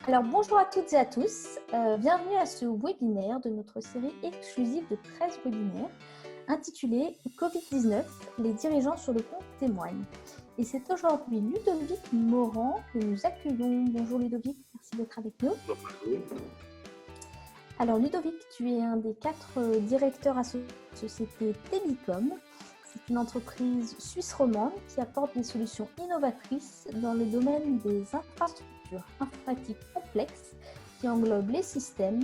Alors bonjour à toutes et à tous, bienvenue à ce webinaire de notre série exclusive de 13 webinaires intitulée Covid-19, les dirigeants sur le pont témoignent. Et c'est aujourd'hui Ludovic Morand que nous accueillons. Bonjour Ludovic, merci d'être avec nous. Alors Ludovic, tu es un des 4 directeurs associés de la société Télécom. C'est une entreprise suisse romande qui apporte des solutions innovatrices dans le domaine des infrastructures informatiques complexes qui englobent les systèmes,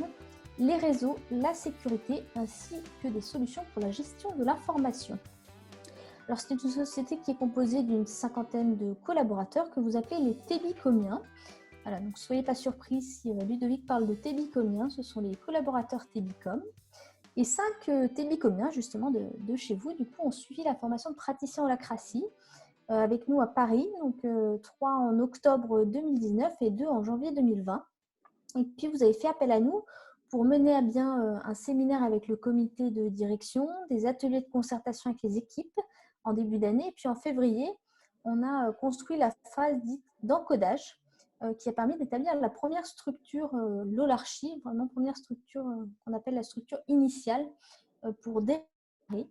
les réseaux, la sécurité ainsi que des solutions pour la gestion de l'information. Alors c'est une société qui est composée d'une 50aine de collaborateurs que vous appelez les télécomiens. Voilà, donc soyez pas surpris si Ludovic parle de télécomiens, ce sont les collaborateurs Télécom. Et 5 télécomiens, justement, de chez vous, du coup, ont suivi la formation de praticien en holacratie avec nous à Paris, donc 3 en octobre 2019 et 2 en janvier 2020. Et puis, vous avez fait appel à nous pour mener à bien un séminaire avec le comité de direction, des ateliers de concertation avec les équipes en début d'année. Et puis, en février, on a construit la phase dite d'encodage qui a permis d'établir la première structure, l'holarchie, vraiment première structure qu'on appelle la structure initiale pour démarrer.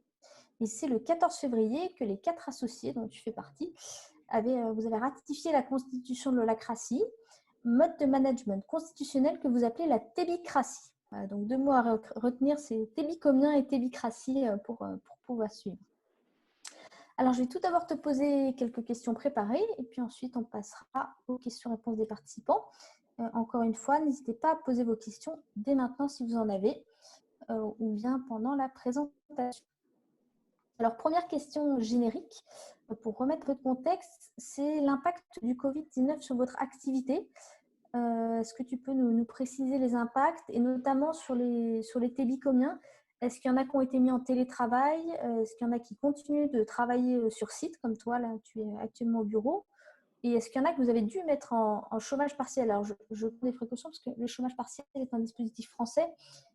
Et c'est le 14 février que les 4 associés dont tu fais partie, vous avez ratifié la constitution de l'holacratie, mode de management constitutionnel que vous appelez la tébicratie. Voilà, donc 2 mots à retenir, c'est tébicomien et tébicratie pour pouvoir suivre. Alors, je vais tout d'abord te poser quelques questions préparées et puis ensuite, on passera aux questions-réponses des participants. Encore une fois, n'hésitez pas à poser vos questions dès maintenant si vous en avez ou bien pendant la présentation. Alors, première question générique, pour remettre votre contexte, c'est l'impact du Covid-19 sur votre activité. Est-ce que tu peux nous préciser les impacts et notamment sur les télécomiens? Est-ce qu'il y en a qui ont été mis en télétravail? Est-ce qu'il y en a qui continuent de travailler sur site, comme toi, là, tu es actuellement au bureau? Et est-ce qu'il y en a que vous avez dû mettre en chômage partiel? Alors, je prends des précautions parce que le chômage partiel est un dispositif français.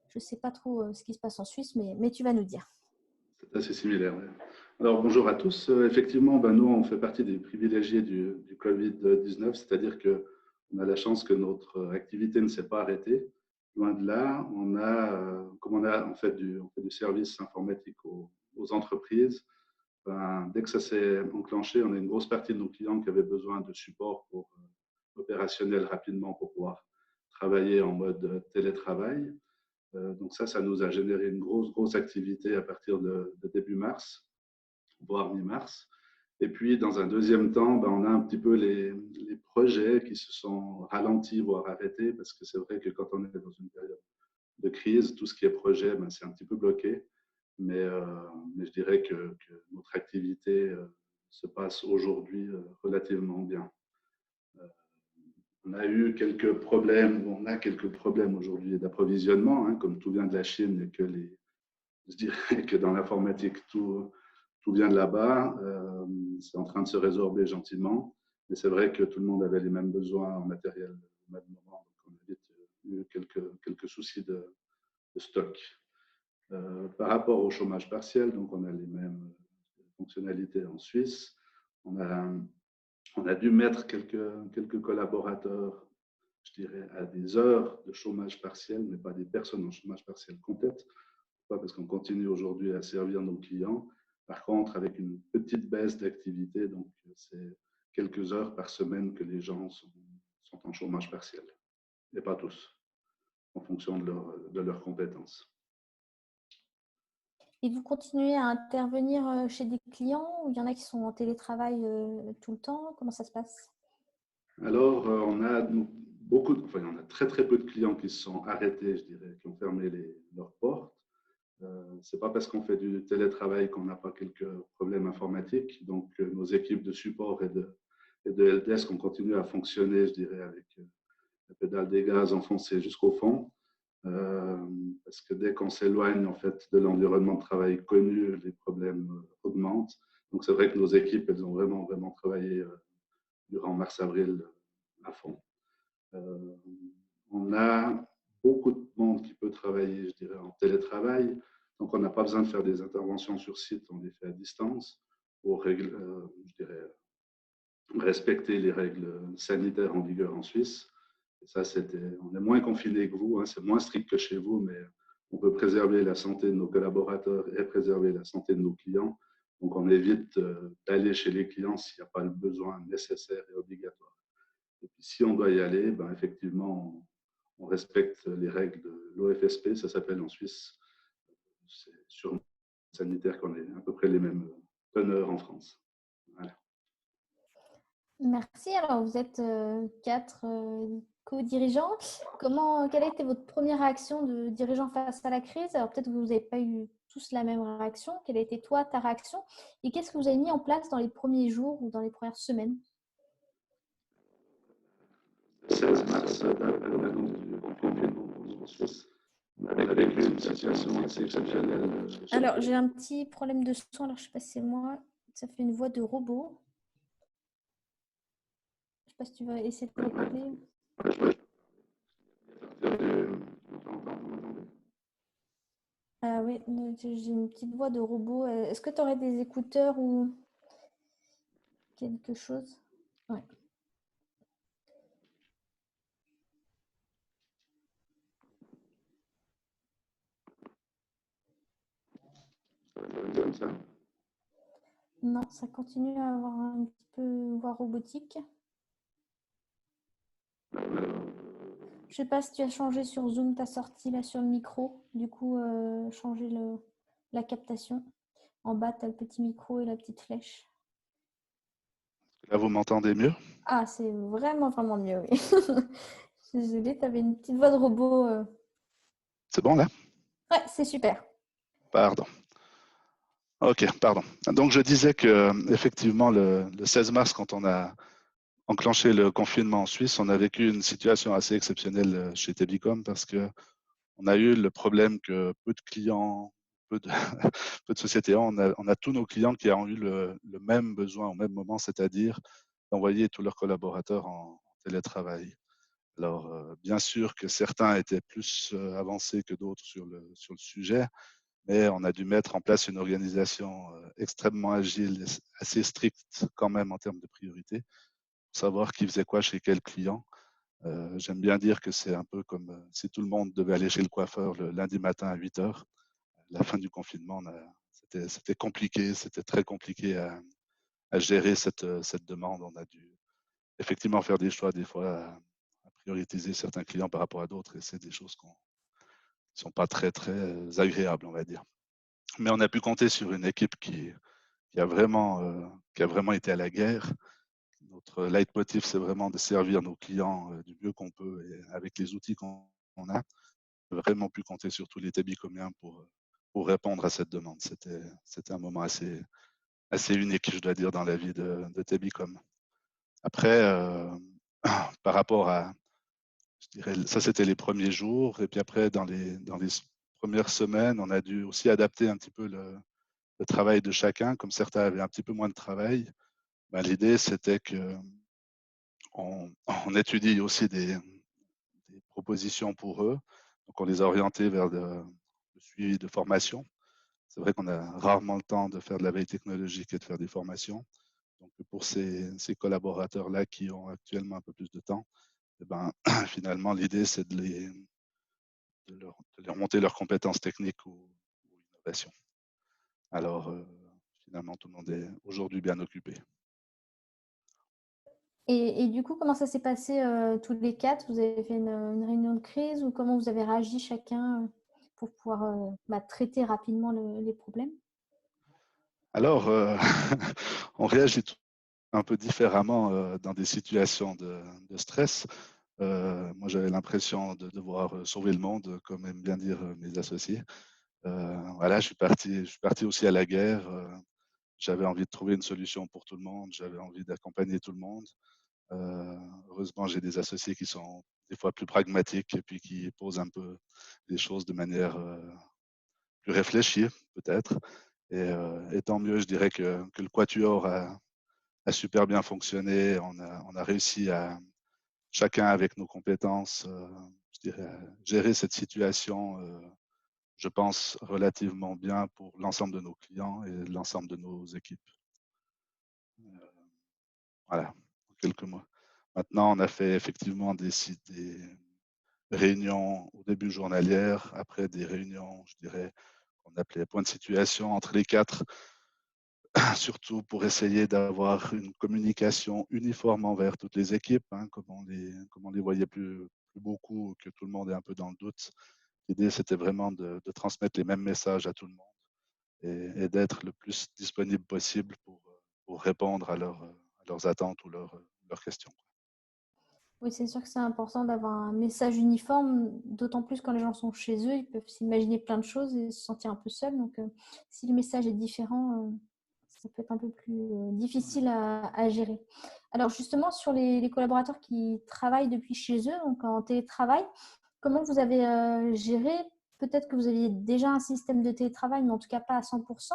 Je ne sais pas trop ce qui se passe en Suisse, mais tu vas nous dire. C'est assez similaire. Ouais. Alors, bonjour à tous. Effectivement, nous, on fait partie des privilégiés du Covid-19, c'est-à-dire qu'on a la chance que notre activité ne s'est pas arrêtée. Loin de là, comme on fait du service informatique aux entreprises, dès que ça s'est enclenché, on a une grosse partie de nos clients qui avaient besoin de support opérationnel rapidement pour pouvoir travailler en mode télétravail. Donc ça nous a généré une grosse activité à partir de début mars, voire mi-mars. Et puis, dans un deuxième temps, on a un petit peu les projets qui se sont ralentis, voire arrêtés, parce que c'est vrai que quand on est dans une période de crise, tout ce qui est projet, c'est un petit peu bloqué. Mais je dirais que notre activité se passe aujourd'hui relativement bien. On a eu quelques problèmes, on a quelques problèmes aujourd'hui d'approvisionnement, comme tout vient de la Chine et je dirais que dans l'informatique, tout vient de là-bas. C'est en train de se résorber gentiment, mais c'est vrai que tout le monde avait les mêmes besoins en matériel au mois de novembre, donc on a vite eu quelques soucis de stock. Par rapport au chômage partiel, donc on a les mêmes fonctionnalités en Suisse. On a dû mettre quelques collaborateurs, je dirais, à des heures de chômage partiel, mais pas des personnes en chômage partiel complète. Pourquoi? Parce qu'on continue aujourd'hui à servir nos clients. Par contre, avec une petite baisse d'activité, donc c'est quelques heures par semaine que les gens sont en chômage partiel. Et pas tous, en fonction de leurs compétences. Et vous continuez à intervenir chez des clients ou il y en a qui sont en télétravail tout le temps? Comment ça se passe? Alors, on a il y en a très peu de clients qui se sont arrêtés, je dirais, qui ont fermé leurs portes. Ce n'est pas parce qu'on fait du télétravail qu'on n'a pas quelques problèmes informatiques. Donc, nos équipes de support et de helpdesk ont continué à fonctionner, je dirais, avec la pédale des gaz enfoncée jusqu'au fond. Parce que dès qu'on s'éloigne en fait de l'environnement de travail connu, les problèmes augmentent. Donc, c'est vrai que nos équipes, elles ont vraiment travaillé durant mars-avril à fond. On a beaucoup de monde qui peut travailler, je dirais, en télétravail. Donc, on n'a pas besoin de faire des interventions sur site, on les fait à distance pour, je dirais, respecter les règles sanitaires en vigueur en Suisse. Et ça, on est moins confiné que vous, hein, c'est moins strict que chez vous, mais on peut préserver la santé de nos collaborateurs et préserver la santé de nos clients. Donc, on évite d'aller chez les clients s'il n'y a pas le besoin nécessaire et obligatoire. Et puis, si on doit y aller, ben, effectivement, on respecte les règles de l'OFSP, ça s'appelle en Suisse. C'est sur sanitaire qu'on ait à peu près les mêmes teneurs en France. Voilà. Merci. Alors, vous êtes 4 co-dirigeants. Quelle a été votre première réaction de dirigeant face à la crise? Alors, peut-être que vous n'avez pas eu tous la même réaction. Quelle a été ta réaction? Et qu'est-ce que vous avez mis en place dans les premiers jours ou dans les premières semaines? 16 mars, l'annonce du confinement en Suisse, avec une situation assez exceptionnelle. Alors, j'ai un petit problème de son. Alors, je ne sais pas si c'est moi. Ça fait une voix de robot. Je ne sais pas si tu vas essayer de reparler. Ah oui, j'ai une petite voix de robot. Est-ce que tu aurais des écouteurs ou quelque chose? Ouais. Comme ça. Non, ça continue à avoir un petit peu voix robotique. Je sais pas si tu as changé sur Zoom, ta sortie là sur le micro. Du coup, changer la captation. En bas, tu as le petit micro et la petite flèche. Là, vous m'entendez mieux? Ah, c'est vraiment, vraiment mieux, oui. Je suis désolée, tu avais une petite voix de robot. C'est bon là? Ouais, c'est super. Pardon. Ok, pardon. Donc je disais que effectivement le 16 mars, quand on a enclenché le confinement en Suisse, on a vécu une situation assez exceptionnelle chez Tebicom parce que on a eu le problème que peu de clients, peu de, peu de sociétés, on a tous nos clients qui ont eu le même besoin au même moment, c'est-à-dire d'envoyer tous leurs collaborateurs en télétravail. Alors, bien sûr que certains étaient plus avancés que d'autres sur le sujet, mais on a dû mettre en place une organisation extrêmement agile, assez stricte quand même en termes de priorité, pour savoir qui faisait quoi chez quel client. J'aime bien dire que c'est un peu comme si tout le monde devait aller chez le coiffeur le lundi matin à 8 heures. La fin du confinement, c'était compliqué, c'était très compliqué à gérer cette demande. On a dû effectivement faire des choix des fois à prioriser certains clients par rapport à d'autres, et c'est des choses qui ne sont pas très agréables, on va dire. Mais on a pu compter sur une équipe qui a vraiment été à la guerre. Notre leitmotiv, c'est vraiment de servir nos clients du mieux qu'on peut et avec les outils qu'on a. On a vraiment pu compter sur tous les tébicomiens pour répondre à cette demande. C'était un moment assez unique, je dois dire, dans la vie de Tebicom. Après, par rapport à, je dirais, ça c'était les premiers jours, et puis après, dans les premières semaines, on a dû aussi adapter un petit peu le travail de chacun, comme certains avaient un petit peu moins de travail. Ben, l'idée, c'était que on étudie aussi des propositions pour eux. Donc, on les a orientés vers le suivi de formation. C'est vrai qu'on a rarement le temps de faire de la veille technologique et de faire des formations. Donc, pour ces collaborateurs-là qui ont actuellement un peu plus de temps, eh ben, finalement, l'idée, c'est de leur monter leurs compétences techniques ou innovation. Alors, finalement, tout le monde est aujourd'hui bien occupé. Et du coup, comment ça s'est passé tous les 4? Vous avez fait une réunion de crise ou comment vous avez réagi chacun pour pouvoir traiter rapidement les problèmes? Alors, on réagit un peu différemment dans des situations de stress. Moi, j'avais l'impression de devoir sauver le monde, comme aiment bien dire mes associés. Voilà, je suis parti aussi à la guerre. J'avais envie de trouver une solution pour tout le monde. J'avais envie d'accompagner tout le monde. Heureusement, j'ai des associés qui sont des fois plus pragmatiques et puis qui posent un peu les choses de manière plus réfléchie, peut-être. Et tant mieux, je dirais que le quatuor a super bien fonctionné. On a réussi à, chacun avec nos compétences, je dirais, à gérer cette situation, je pense, relativement bien pour l'ensemble de nos clients et l'ensemble de nos équipes. Voilà, en quelques mots. Maintenant, on a fait effectivement des réunions au début journalières, après des réunions, je dirais, qu'on appelait points de situation entre les quatre, surtout pour essayer d'avoir une communication uniforme envers toutes les équipes, hein, comme on les voyait plus beaucoup, que tout le monde est un peu dans le doute. L'idée, c'était vraiment de transmettre les mêmes messages à tout le monde et d'être le plus disponible possible pour répondre à leurs attentes ou leurs questions. Oui, c'est sûr que c'est important d'avoir un message uniforme, d'autant plus quand les gens sont chez eux, ils peuvent s'imaginer plein de choses et se sentir un peu seuls. Donc, si le message est différent, ça peut être un peu plus difficile à gérer. Alors, justement, sur les collaborateurs qui travaillent depuis chez eux, donc en télétravail, comment vous avez géré? Peut-être que vous aviez déjà un système de télétravail, mais en tout cas pas à 100%.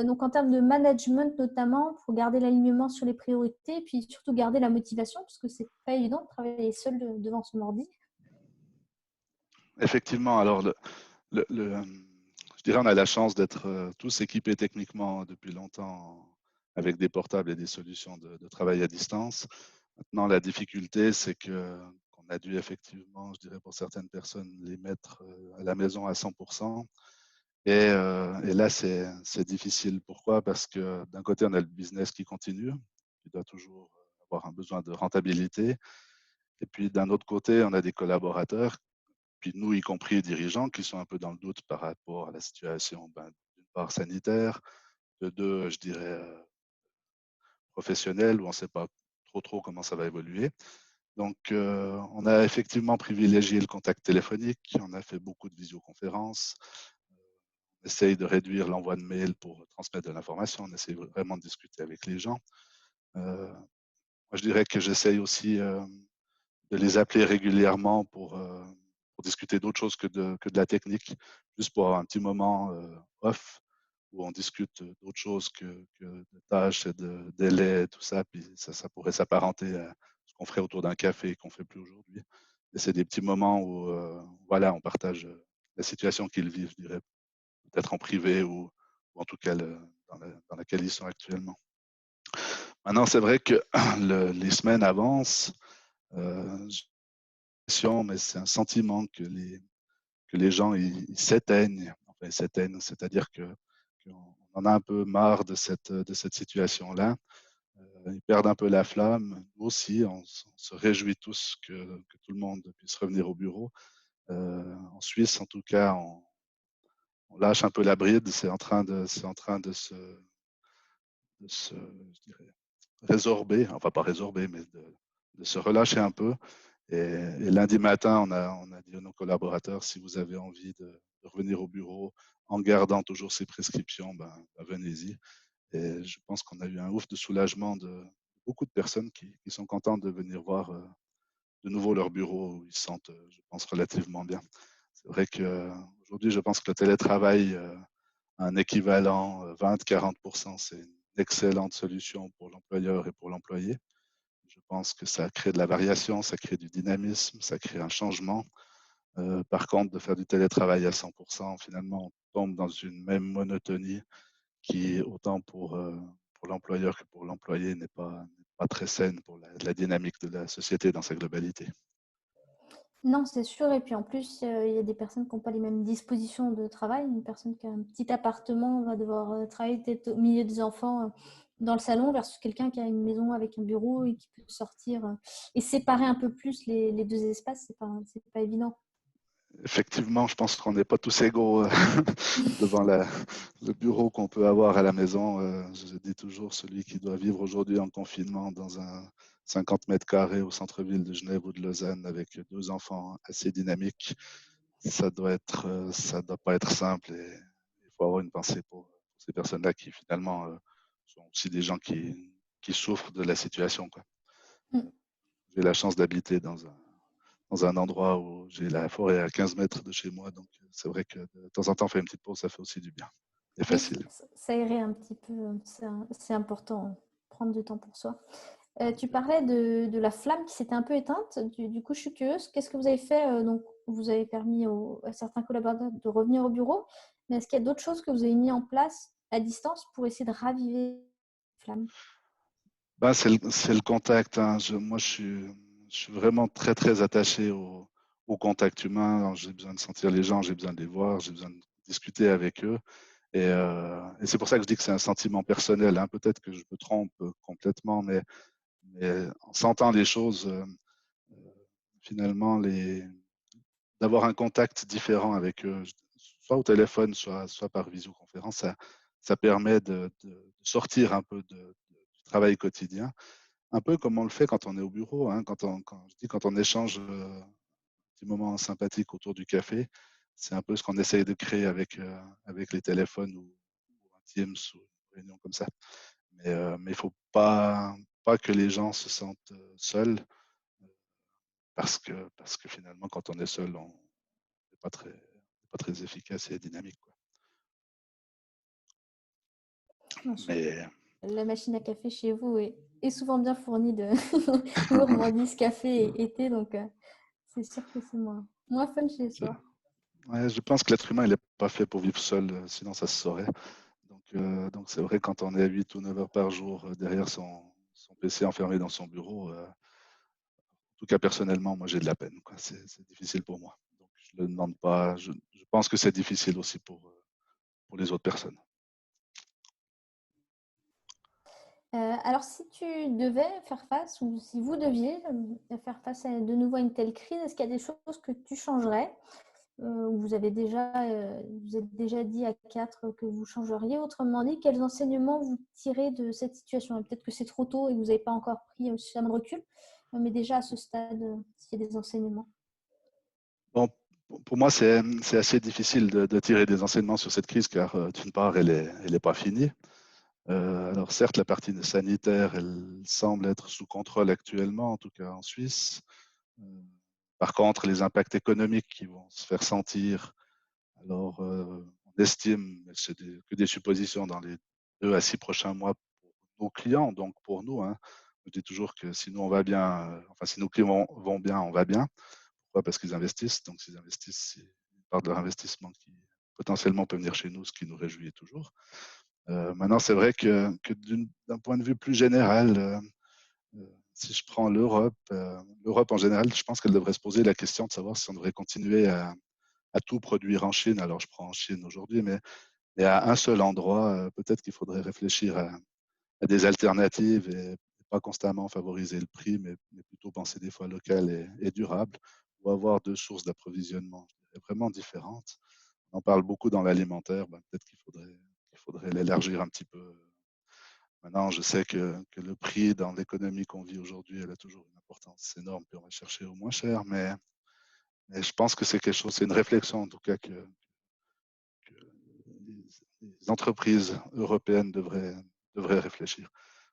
Donc en termes de management notamment, pour garder l'alignement sur les priorités, puis surtout garder la motivation, parce que c'est pas évident de travailler seul devant son ordi. Effectivement, alors je dirais on a la chance d'être tous équipés techniquement depuis longtemps avec des portables et des solutions de travail à distance. Maintenant, la difficulté, c'est qu'on a dû effectivement, je dirais pour certaines personnes, les mettre à la maison à 100%. Et là, c'est difficile. Pourquoi? Parce que d'un côté, on a le business qui continue, qui doit toujours avoir un besoin de rentabilité. Et puis d'un autre côté, on a des collaborateurs, puis nous y compris les dirigeants, qui sont un peu dans le doute par rapport à la situation, d'une part sanitaire, de deux, je dirais, professionnelle, où on ne sait pas trop comment ça va évoluer. Donc, on a effectivement privilégié le contact téléphonique, on a fait beaucoup de visioconférences, on essaye de réduire l'envoi de mails pour transmettre de l'information, on essaye vraiment de discuter avec les gens. Moi, je dirais que j'essaye aussi de les appeler régulièrement pour discuter d'autres choses que de la technique, juste pour avoir un petit moment off où on discute d'autres choses que de tâches et de délais, tout ça. Puis ça pourrait s'apparenter à ce qu'on ferait autour d'un café et qu'on ne fait plus aujourd'hui. Et c'est des petits moments où voilà, on partage la situation qu'ils vivent, je dirais, peut-être en privé ou en tout cas dans laquelle ils sont actuellement. Maintenant, c'est vrai que les semaines avancent. Mais c'est un sentiment que les gens ils s'éteignent. Enfin, ils s'éteignent, c'est-à-dire qu'on en a un peu marre de cette situation-là. Ils perdent un peu la flamme. Nous aussi, on se réjouit tous que tout le monde puisse revenir au bureau. En Suisse, en tout cas, on lâche un peu la bride. C'est en train de se je dirais, résorber, enfin pas résorber, mais de se relâcher un peu. Et lundi matin, on a dit à nos collaborateurs, si vous avez envie de revenir au bureau en gardant toujours ces prescriptions, venez-y. Et je pense qu'on a eu un ouf de soulagement de beaucoup de personnes qui sont contentes de venir voir de nouveau leur bureau où ils se sentent, je pense, relativement bien. C'est vrai qu'aujourd'hui, je pense que le télétravail a un équivalent 20-40%, c'est une excellente solution pour l'employeur et pour l'employé. Je pense que ça crée de la variation, ça crée du dynamisme, ça crée un changement. Par contre, de faire du télétravail à 100%, finalement, on tombe dans une même monotonie qui, autant pour l'employeur que pour l'employé, n'est pas très saine pour la dynamique de la société dans sa globalité. Non, c'est sûr. Et puis en plus, il y a des personnes qui n'ont pas les mêmes dispositions de travail. Une personne qui a un petit appartement va devoir travailler peut-être au milieu des enfants dans le salon versus quelqu'un qui a une maison avec un bureau et qui peut sortir et séparer un peu plus les deux espaces. C'est pas évident. Effectivement, je pense qu'on n'est pas tous égaux devant le bureau qu'on peut avoir à la maison. Je dis toujours, celui qui doit vivre aujourd'hui en confinement dans un 50 mètres carrés au centre-ville de Genève ou de Lausanne avec deux enfants assez dynamiques, ça doit pas être simple et il faut avoir une pensée pour ces personnes-là qui finalement sont aussi des gens qui souffrent de la situation, quoi. Mm. J'ai la chance d'habiter dans un endroit où j'ai la forêt à 15 mètres de chez moi. Donc, c'est vrai que de temps en temps, faire une petite pause, ça fait aussi du bien. Et Oui, facile. ça irait un petit peu. C'est important, prendre du temps pour soi. Tu parlais de la flamme qui s'était un peu éteinte. Du coup, je suis curieuse. Qu'est-ce que vous avez fait? Donc, vous avez permis à certains collaborateurs de revenir au bureau. Mais est-ce qu'il y a d'autres choses que vous avez mis en place à distance pour essayer de raviver la flamme? Ben, c'est le contact, hein. Moi, je suis vraiment très, très attaché au contact humain. Alors, j'ai besoin de sentir les gens, j'ai besoin de les voir, j'ai besoin de discuter avec eux. Et c'est pour ça que je dis que c'est un sentiment personnel, hein. Peut-être que je me trompe complètement, mais en sentant les choses, finalement, d'avoir un contact différent avec eux, soit au téléphone, soit par visioconférence, ça permet de sortir un peu du travail quotidien, un peu comme on le fait quand on est au bureau, hein, quand on échange un petit moment sympathique autour du café, c'est un peu ce qu'on essaye de créer avec les téléphones ou un Teams ou une réunion comme ça. Mais il ne faut pas que les gens se sentent seuls, parce que finalement, quand on est seul, on n'est pas très efficace et dynamique, quoi. Bien sûr. Mais La machine à café chez vous est souvent bien fournie de gourmandise, café et thé, donc c'est sûr que c'est moins fun chez je, soi. ouais, je pense que l'être humain, il n'est pas fait pour vivre seul, sinon ça se saurait. Donc c'est vrai, quand on est à 8 ou 9 heures par jour derrière son PC enfermé dans son bureau, en tout cas personnellement, moi j'ai de la peine, quoi. C'est difficile pour moi. Donc je ne le demande pas. Je pense que c'est difficile aussi pour les autres personnes. Alors, si tu devais faire face, ou si vous deviez faire face de nouveau à une telle crise, est-ce qu'il y a des choses que tu changerais? Vous êtes déjà dit à quatre que vous changeriez. Autrement dit, quels enseignements vous tirez de cette situation? Peut-être que c'est trop tôt et que vous n'avez pas encore pris suffisamment de recul, mais déjà à ce stade, s'il y a des enseignements. Bon, pour moi, c'est assez difficile de tirer des enseignements sur cette crise, car d'une part, elle est pas finie. Alors certes, la partie sanitaire, elle semble être sous contrôle actuellement, en tout cas en Suisse. Euh, Par contre, les impacts économiques qui vont se faire sentir, alors on estime, mais que des suppositions, dans les 2 à 6 prochains mois pour nos clients, donc pour nous, hein. Je dis toujours que si nous on va bien, enfin si nos clients vont bien, on va bien. Pourquoi? Parce qu'ils investissent. Donc s'ils investissent, c'est une part de leur investissement qui potentiellement peut venir chez nous, ce qui nous réjouit toujours. Maintenant, c'est vrai que d'un point de vue plus général, si je prends l'Europe en général, je pense qu'elle devrait se poser la question de savoir si on devrait continuer à tout produire en Chine. Alors, je prends en Chine aujourd'hui, mais à un seul endroit, peut-être qu'il faudrait réfléchir à des alternatives et pas constamment favoriser le prix, mais plutôt penser des fois local et durable, ou avoir 2 sources d'approvisionnement, je dirais, vraiment différentes. On en parle beaucoup dans l'alimentaire, ben, peut-être qu'il faudrait l'élargir un petit peu. Maintenant, je sais que le prix dans l'économie qu'on vit aujourd'hui, elle a toujours une importance énorme, puis on va chercher au moins cher, mais je pense que c'est quelque chose, c'est une réflexion en tout cas que les entreprises européennes devraient réfléchir.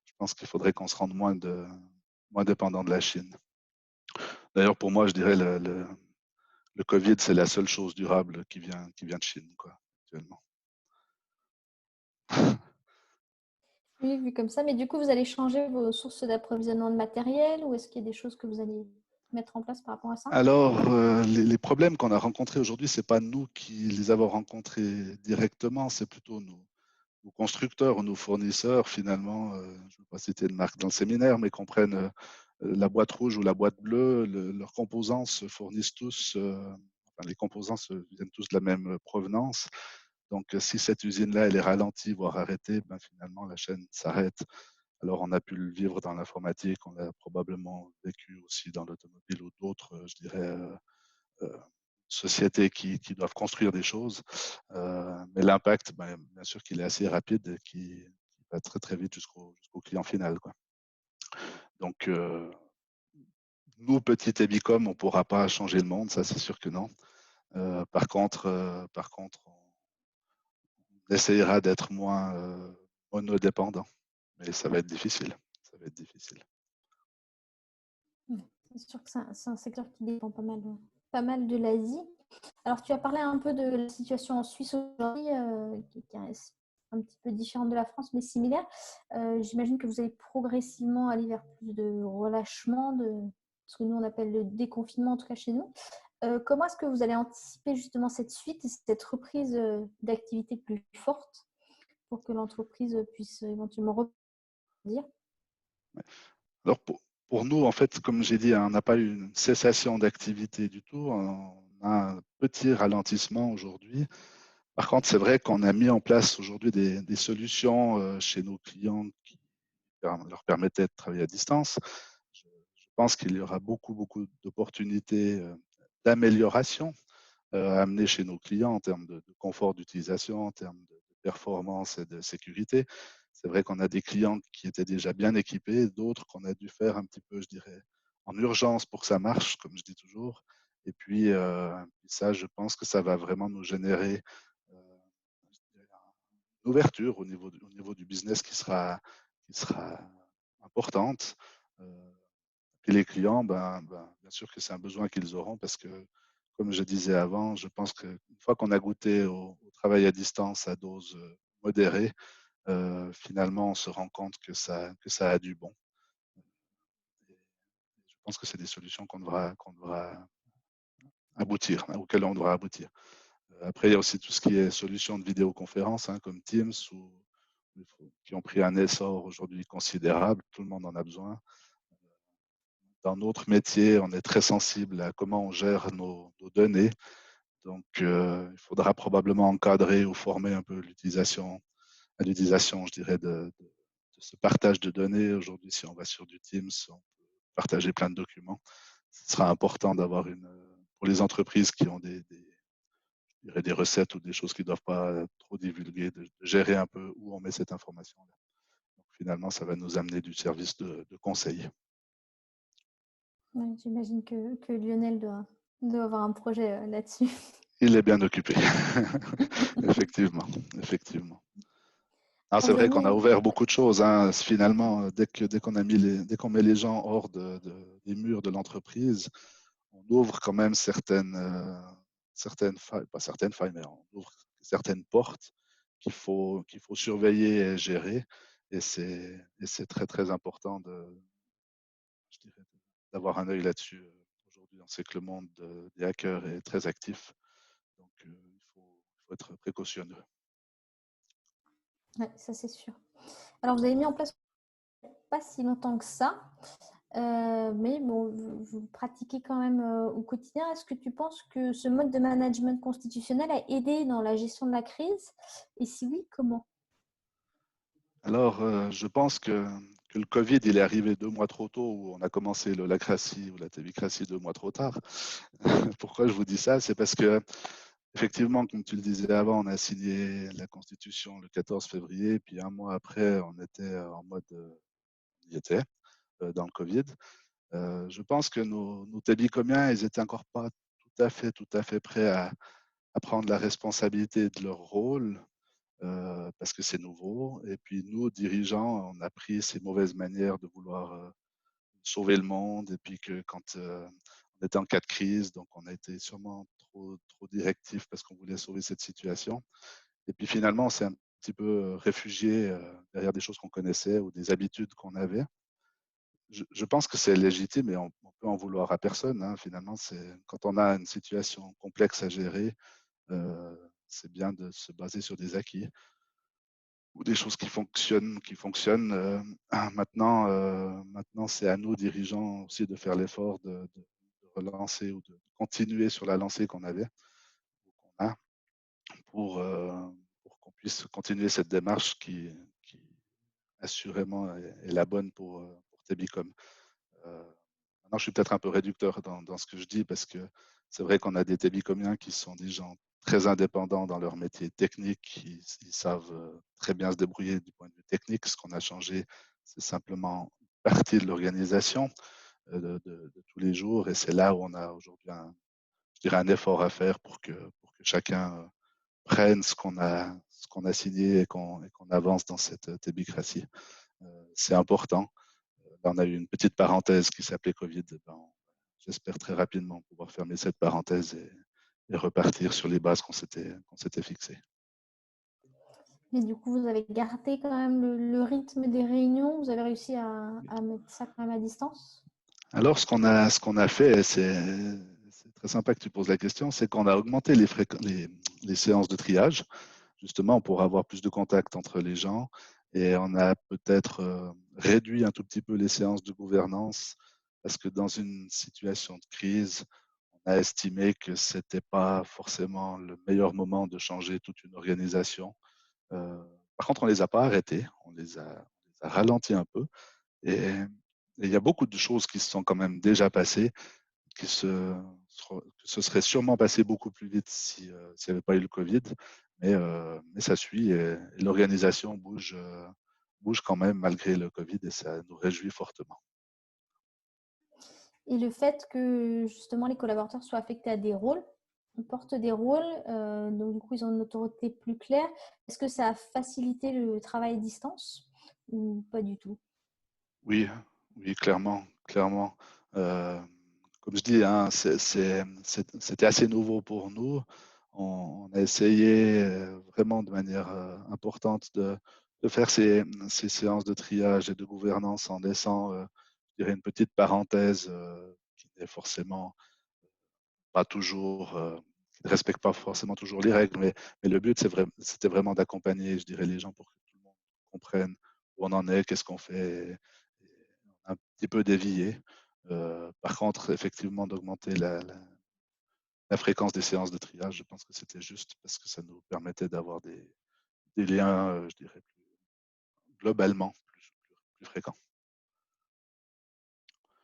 Je pense qu'il faudrait qu'on se rende moins dépendant de la Chine. D'ailleurs, pour moi, je dirais le Covid, c'est la seule chose durable qui vient de Chine, quoi, actuellement. Oui, vu comme ça. Mais du coup, vous allez changer vos sources d'approvisionnement de matériel ou est-ce qu'il y a des choses que vous allez mettre en place par rapport à ça? Alors, les problèmes qu'on a rencontrés aujourd'hui, c'est pas nous qui les avons rencontrés directement, c'est plutôt nos constructeurs ou nos fournisseurs, finalement. Je ne veux pas citer de marque dans le séminaire, mais qu'on prenne la boîte rouge ou la boîte bleue, leurs composants se fournissent tous, enfin, les composants viennent tous de la même provenance. Donc, si cette usine-là, elle est ralentie, voire arrêtée, ben, finalement, la chaîne s'arrête. Alors, on a pu le vivre dans l'informatique, on l'a probablement vécu aussi dans l'automobile ou d'autres, je dirais, euh, sociétés qui doivent construire des choses. Mais l'impact, ben, bien sûr qu'il est assez rapide et qui va très très vite jusqu'au client final, quoi. Donc, nous, petit Ebicom, on ne pourra pas changer le monde, ça c'est sûr que non. Par contre, on essayera d'être moins monodépendant, mais ça va être difficile. Ça va être difficile. C'est sûr que c'est un secteur qui dépend pas mal de l'Asie. Alors, tu as parlé un peu de la situation en Suisse aujourd'hui, qui est un petit peu différente de la France, mais similaire. J'imagine que vous allez progressivement aller vers plus de relâchement, de ce que nous on appelle le déconfinement, en tout cas chez nous. Comment est-ce que vous allez anticiper justement cette suite et cette reprise d'activité plus forte pour que l'entreprise puisse éventuellement rebondir? Alors pour nous, en fait, comme j'ai dit, on n'a pas eu une cessation d'activité du tout. On a un petit ralentissement aujourd'hui. Par contre, c'est vrai qu'on a mis en place aujourd'hui des solutions chez nos clients qui leur permettaient de travailler à distance. Je pense qu'il y aura beaucoup d'opportunités d'amélioration à amener chez nos clients en termes de confort d'utilisation, en termes de performance et de sécurité. C'est vrai qu'on a des clients qui étaient déjà bien équipés, d'autres qu'on a dû faire un petit peu, je dirais, en urgence pour que ça marche, comme je dis toujours. Et puis, ça, je pense que ça va vraiment nous générer euh, une ouverture au niveau du business qui sera importante. Euh, et les clients, bien sûr que c'est un besoin qu'ils auront parce que, comme je disais avant, je pense qu'une fois qu'on a goûté au travail à distance à dose modérée, finalement, on se rend compte que ça a du bon. Et je pense que c'est des solutions qu'on devra aboutir, auxquelles on devra aboutir. Après, il y a aussi tout ce qui est solutions de vidéoconférence, comme Teams, qui ont pris un essor aujourd'hui considérable. Tout le monde en a besoin. Dans notre métier, on est très sensible à comment on gère nos données. Donc, il faudra probablement encadrer ou former un peu à l'utilisation, je dirais, de ce partage de données. Aujourd'hui, si on va sur du Teams, on peut partager plein de documents. Ce sera important d'avoir pour les entreprises qui ont je dirais des recettes ou des choses qui ne doivent pas trop divulguer, de gérer un peu où on met cette information-là. Donc, finalement, ça va nous amener du service de conseil. Ouais, j'imagine que Lionel doit avoir un projet là-dessus. Il est bien occupé. Effectivement, effectivement. Ah, Alors, c'est vous avez vrai qu'on a mis... ouvert beaucoup de choses. Finalement, dès qu'on met les gens hors des murs de l'entreprise, on ouvre quand même certaines failles, pas certaines failles, mais on ouvre certaines portes qu'il faut surveiller et gérer. Et c'est très important je dirais, d'avoir un œil là-dessus. Aujourd'hui, on sait que le monde des hackers est très actif, donc il faut être précautionneux. Ouais, ça c'est sûr. Alors, vous avez mis en place pas si longtemps que ça, mais bon, vous pratiquez quand même au quotidien. Est-ce que tu penses que ce mode de management constitutionnel a aidé dans la gestion de la crise? Et si oui, comment? Alors, je pense que le Covid, il est arrivé 2 mois trop tôt, où on a commencé l'holacratie ou la tébicratie 2 mois trop tard. Pourquoi je vous dis ça? C'est parce que, effectivement, comme tu le disais avant, on a signé la Constitution le 14 février, puis un mois après, on était en mode, on y était, dans le Covid. Je pense que nos tébicomiens, ils étaient encore pas tout à fait prêts à prendre la responsabilité de leur rôle. Parce que c'est nouveau. Et puis nous, dirigeants, on a pris ces mauvaises manières de vouloir sauver le monde. Et puis que quand on était en cas de crise, donc on a été sûrement trop directif parce qu'on voulait sauver cette situation. Et puis finalement, on s'est un petit peu réfugié derrière des choses qu'on connaissait ou des habitudes qu'on avait. Je pense que c'est légitime et on peut en vouloir à personne. Finalement, quand on a une situation complexe à gérer, c'est bien de se baser sur des acquis ou des choses qui fonctionnent. Maintenant, c'est à nous, dirigeants, aussi de faire l'effort de relancer ou de continuer sur la lancée qu'on avait, qu'on a, pour qu'on puisse continuer cette démarche qui assurément est la bonne pour Tebicom. Maintenant, je suis peut-être un peu réducteur dans ce que je dis parce que c'est vrai qu'on a des tébicomiens qui sont des gens très indépendants dans leur métier technique. Ils savent très bien se débrouiller du point de vue technique. Ce qu'on a changé, c'est simplement partie de l'organisation de tous les jours. Et c'est là où on a aujourd'hui je dirais un effort à faire pour que chacun prenne ce qu'on a signé et qu'on avance dans cette tébicratie. C'est important. Là, on a eu une petite parenthèse qui s'appelait Covid. J'espère très rapidement pouvoir fermer cette parenthèse et repartir sur les bases qu'on s'était fixées. Mais du coup, vous avez gardé quand même le rythme des réunions? Vous avez réussi à mettre ça quand même à distance? Alors, ce qu'on a fait, c'est très sympa que tu poses la question, c'est qu'on a augmenté les séances de triage, justement pour avoir plus de contact entre les gens et on a peut-être réduit un tout petit peu les séances de gouvernance parce que dans une situation de crise, on a estimé que c'était pas forcément le meilleur moment de changer toute une organisation. Par contre, on les a pas arrêtés, on les a ralentis un peu et il y a beaucoup de choses qui se sont quand même déjà passées, que ce serait sûrement passé beaucoup plus vite si, s'il n'y avait pas eu le Covid, mais ça suit et l'organisation bouge quand même malgré le Covid et ça nous réjouit fortement. Et le fait que justement les collaborateurs soient affectés à des rôles, portent des rôles, donc du coup ils ont une autorité plus claire. Est-ce que ça a facilité le travail à distance ou pas du tout? Oui, oui, clairement, clairement. Euh, Comme je dis, hein, c'était assez nouveau pour nous. On a essayé vraiment de manière importante de faire ces séances de triage et de gouvernance en laissant, je dirais, une petite parenthèse qui n'est forcément pas toujours, qui ne respecte pas forcément toujours les règles, mais le but, c'était vraiment d'accompagner, je dirais, les gens pour que tout le monde comprenne où on en est, qu'est-ce qu'on fait, et on a un petit peu dévié. Par contre, effectivement, d'augmenter la fréquence des séances de triage, je pense que c'était juste parce que ça nous permettait d'avoir des liens, je dirais, globalement plus fréquents.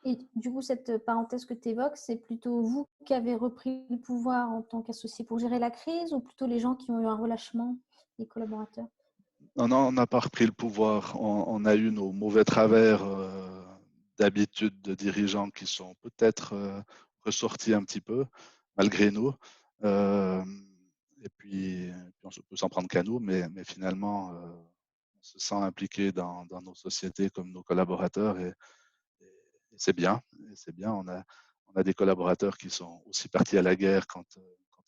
Et du coup, cette parenthèse que tu évoques, c'est plutôt vous qui avez repris le pouvoir en tant qu'associé pour gérer la crise ou plutôt les gens qui ont eu un relâchement, les collaborateurs? Non, non, on n'a pas repris le pouvoir. On a eu nos mauvais travers d'habitude de dirigeants qui sont peut-être ressortis un petit peu, malgré nous. Euh, et puis, on peut s'en prendre qu'à nous, mais finalement, on se sent impliqué dans nos sociétés comme nos collaborateurs et c'est bien. Et c'est bien. On a des collaborateurs qui sont aussi partis à la guerre quand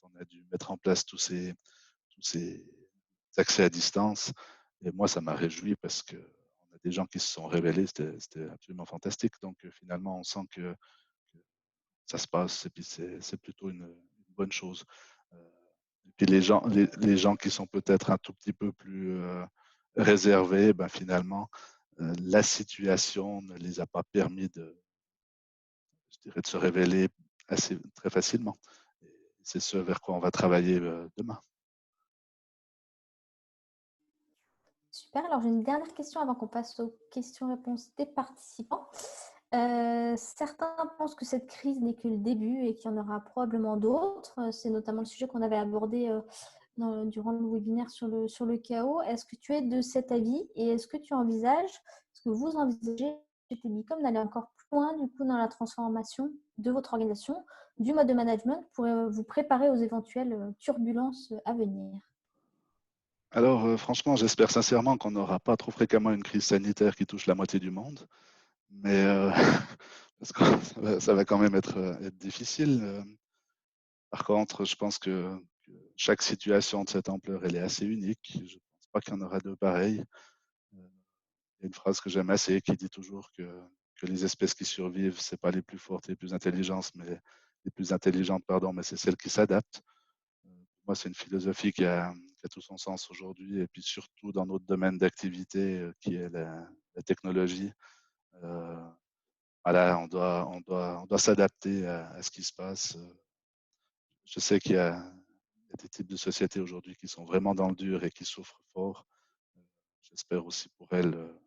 on a dû mettre en place tous ces accès à distance. Et moi, ça m'a réjoui parce qu'on a des gens qui se sont révélés, c'était absolument fantastique. Donc finalement, on sent que ça se passe et puis c'est plutôt une bonne chose. Et puis les gens qui sont peut-être un tout petit peu plus réservés, ben finalement, la situation ne les a pas permis je dirais, de se révéler très facilement. Et c'est ce vers quoi on va travailler demain. Super. Alors, j'ai une dernière question avant qu'on passe aux questions-réponses des participants. Certains pensent que cette crise n'est que le début et qu'il y en aura probablement d'autres. C'est notamment le sujet qu'on avait abordé durant le webinaire sur le chaos. Est-ce que tu es de cet avis et est-ce que tu envisages, est-ce que vous envisagez chez Telecom d'aller encore plus loin du coup dans la transformation de votre organisation, du mode de management pour vous préparer aux éventuelles turbulences à venir? Alors, franchement, j'espère sincèrement qu'on n'aura pas trop fréquemment une crise sanitaire qui touche la moitié du monde, mais parce que ça va quand même être difficile. Par contre, je pense que chaque situation de cette ampleur, elle est assez unique. Je ne pense pas qu'il y en aura deux pareilles. Il y a une phrase que j'aime assez qui dit toujours que les espèces qui survivent, c'est pas les plus fortes et les plus intelligentes, pardon, mais c'est celles qui s'adaptent. Pour moi, c'est une philosophie qui a tout son sens aujourd'hui, et puis surtout dans notre domaine d'activité qui est la technologie. Euh, voilà, on doit s'adapter à ce qui se passe. Je sais il y a des types de sociétés aujourd'hui qui sont vraiment dans le dur et qui souffrent fort. J'espère aussi pour elles que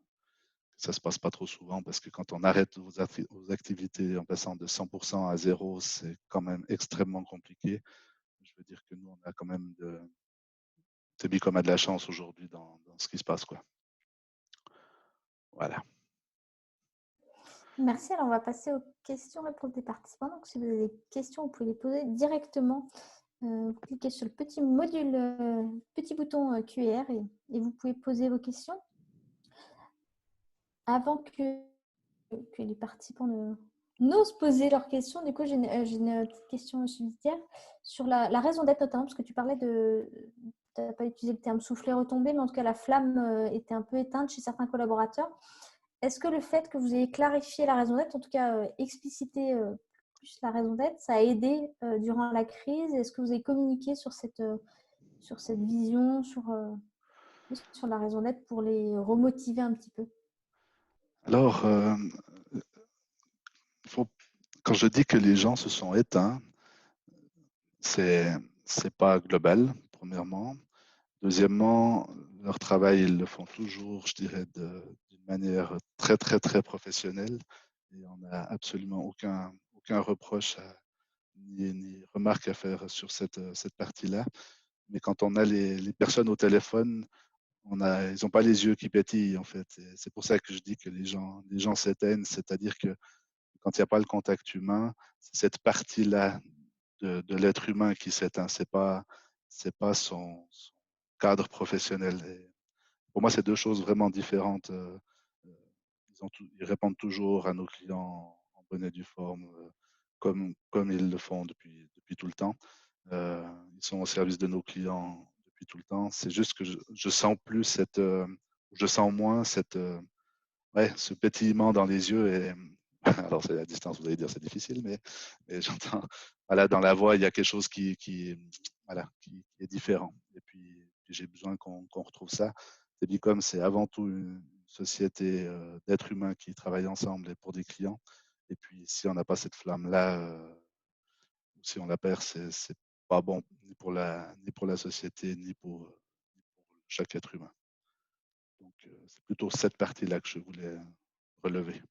ça se passe pas trop souvent parce que quand on arrête vos activités en passant de 100% à zéro, c'est quand même extrêmement compliqué. Je veux dire que nous, on a quand même c'est comme a de la chance aujourd'hui dans ce qui se passe, quoi. Voilà. Merci. Alors, on va passer aux questions-réponses des participants. Donc, si vous avez des questions, vous pouvez les poser directement. Vous cliquez sur le petit module, petit bouton QR et vous pouvez poser vos questions. Avant que les participants n'osent poser leurs questions, du coup, j'ai une petite question subsidiaire sur la raison d'être, notamment parce que tu parlais de. Tu n'as pas utilisé le terme souffler retomber, mais en tout cas, la flamme était un peu éteinte chez certains collaborateurs. Est-ce que le fait que vous ayez clarifié la raison d'être, en tout cas explicité plus la raison d'être, ça a aidé durant la crise? Est-ce que vous avez communiqué sur cette vision, sur sur la raison d'être pour les remotiver un petit peu? Alors, quand je dis que les gens se sont éteints, c'est pas global, premièrement. Deuxièmement, leur travail, ils le font toujours, je dirais, d'une manière très, très, très professionnelle. Et on n'a absolument aucun reproche ni remarque à faire sur cette partie-là. Mais quand on a les personnes au téléphone, ils n'ont pas les yeux qui pétillent, en fait. Et c'est pour ça que je dis que les gens s'éteignent, c'est-à-dire que quand il n'y a pas le contact humain, c'est cette partie-là de l'être humain qui s'éteint. C'est pas son cadre professionnel. Et pour moi, c'est deux choses vraiment différentes. Ils répondent toujours à nos clients en bonne et due forme, comme ils le font depuis tout le temps. Ils sont au service de nos clients depuis tout le temps. C'est juste que je sens plus je sens moins ouais, ce pétillement dans les yeux. Et alors, c'est à distance, vous allez dire, c'est difficile, mais j'entends, voilà, dans la voix, il y a quelque chose voilà, qui est différent. Et puis j'ai besoin qu'on retrouve ça. Tebicom, c'est avant tout une société d'êtres humains qui travaillent ensemble et pour des clients. Et puis, si on n'a pas cette flamme-là, si on la perd, c'est pas bon ni pour la société, ni pour chaque être humain. Donc, c'est plutôt cette partie-là que je voulais relever.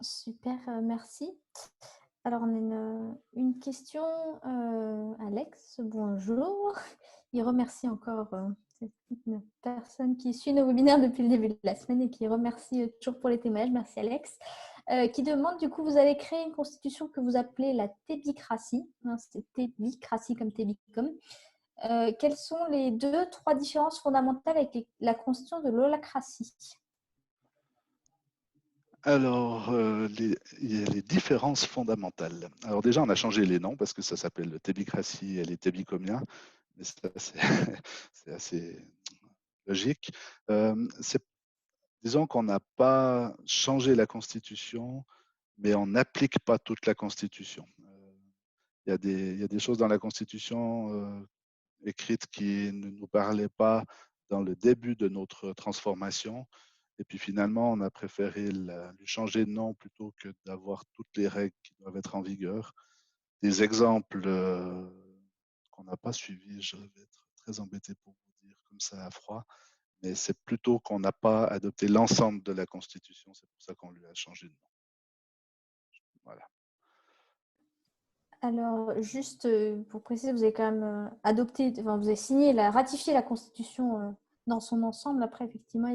Super, merci. Alors, on a une question. Alex, bonjour. Il remercie encore une personne qui suit nos webinaires depuis le début de la semaine et qui remercie toujours pour les témoignages. Merci, Alex. Qui demande, du coup, vous avez créé une constitution que vous appelez la tébicratie. Hein, c'est tébicratie comme tébicom. Quelles sont les 2-3 différences fondamentales avec la constitution de l'holacratie? Alors, il y a les différences fondamentales. Alors déjà, on a changé les noms parce que ça s'appelle le tébicratie et les tébicomiens, mais ça, c'est assez logique. Disons qu'on n'a pas changé la Constitution, mais on n'applique pas toute la Constitution. Il y a des choses dans la Constitution écrites qui ne nous parlaient pas dans le début de notre transformation. Et puis finalement, on a préféré lui changer de nom plutôt que d'avoir toutes les règles qui doivent être en vigueur. Des exemples qu'on n'a pas suivis, je vais être très embêté pour vous dire comme ça à froid, mais c'est plutôt qu'on n'a pas adopté l'ensemble de la Constitution. C'est pour ça qu'on lui a changé de nom. Voilà. Alors, juste pour préciser, vous avez quand même vous avez ratifié la Constitution dans son ensemble. Après, effectivement,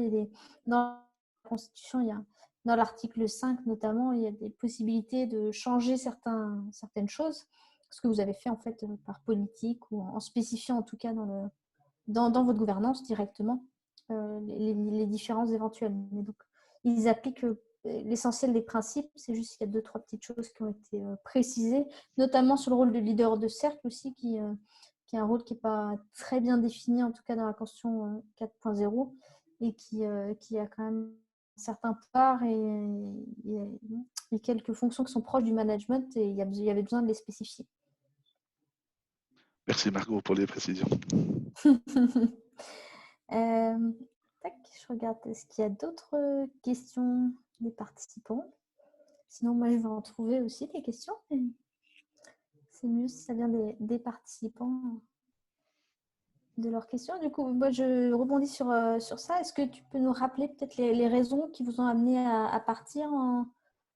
dans la Constitution, dans l'article 5 notamment, il y a des possibilités de changer certaines choses, ce que vous avez fait en fait par politique ou en spécifiant en tout cas dans votre gouvernance directement les différences éventuelles. Mais donc, ils appliquent l'essentiel des principes, c'est juste qu'il y a 2-3 petites choses qui ont été précisées, notamment sur le rôle de leader de cercle aussi, qui est un rôle qui n'est pas très bien défini, en tout cas dans la Constitution 4.0, et qui a quand même un certain pouvoir et quelques fonctions qui sont proches du management, et il y avait besoin de les spécifier. Merci Margot pour les précisions. Je regarde, est-ce qu'il y a d'autres questions des participants? Sinon, moi, je vais en trouver aussi des questions. C'est mieux si ça vient des participants, de leurs questions. Du coup, moi, je rebondis sur ça. Est-ce que tu peux nous rappeler peut-être les raisons qui vous ont amené à partir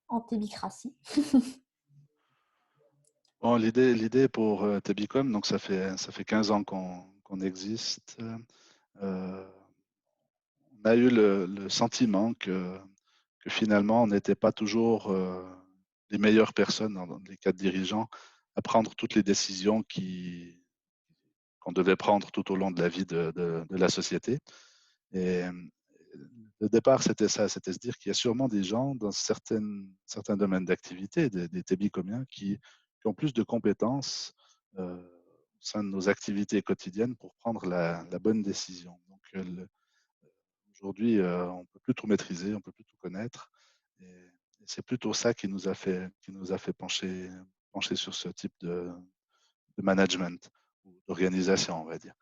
en tébicratie? Bon, l'idée pour Tebicom, donc ça fait 15 ans qu'on existe. On a eu le sentiment que finalement, on n'était pas toujours les meilleures personnes dans les cadres dirigeants à prendre toutes les décisions qu'on devait prendre tout au long de la vie de la société. Et le départ, c'était ça, c'était se dire qu'il y a sûrement des gens dans certains domaines d'activité, des tébicomiens, qui ont plus de compétences au sein de nos activités quotidiennes pour prendre la bonne décision. Donc, aujourd'hui, on ne peut plus tout maîtriser, on ne peut plus tout connaître. Et c'est plutôt ça qui nous a fait pencher sur ce type de management, d'organisation, on va dire.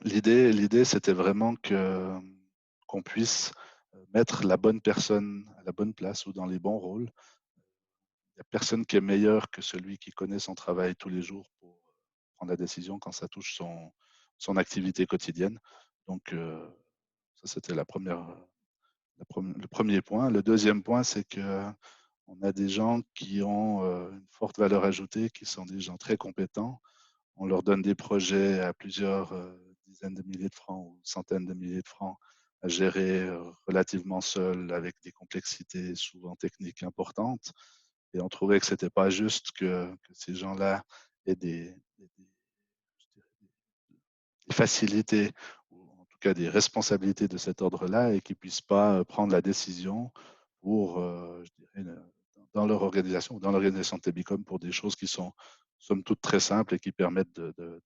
L'idée, c'était vraiment qu'on puisse mettre la bonne personne à la bonne place ou dans les bons rôles. Il n'y a personne qui est meilleur que celui qui connaît son travail tous les jours pour prendre la décision quand ça touche son activité quotidienne. Donc, ça, c'était le premier point. Le deuxième point, c'est qu'on a des gens qui ont une forte valeur ajoutée, qui sont des gens très compétents. On leur donne des projets à plusieurs dizaines de milliers de francs ou centaines de milliers de francs à gérer relativement seuls, avec des complexités souvent techniques importantes. Et on trouvait que ce n'était pas juste que ces gens-là aient des facilités, ou en tout cas des responsabilités de cet ordre-là, et qu'ils ne puissent pas prendre la décision pour, je dirais, dans leur organisation ou dans l'organisation de Tebicom pour des choses qui sont somme toute très simples et qui permettent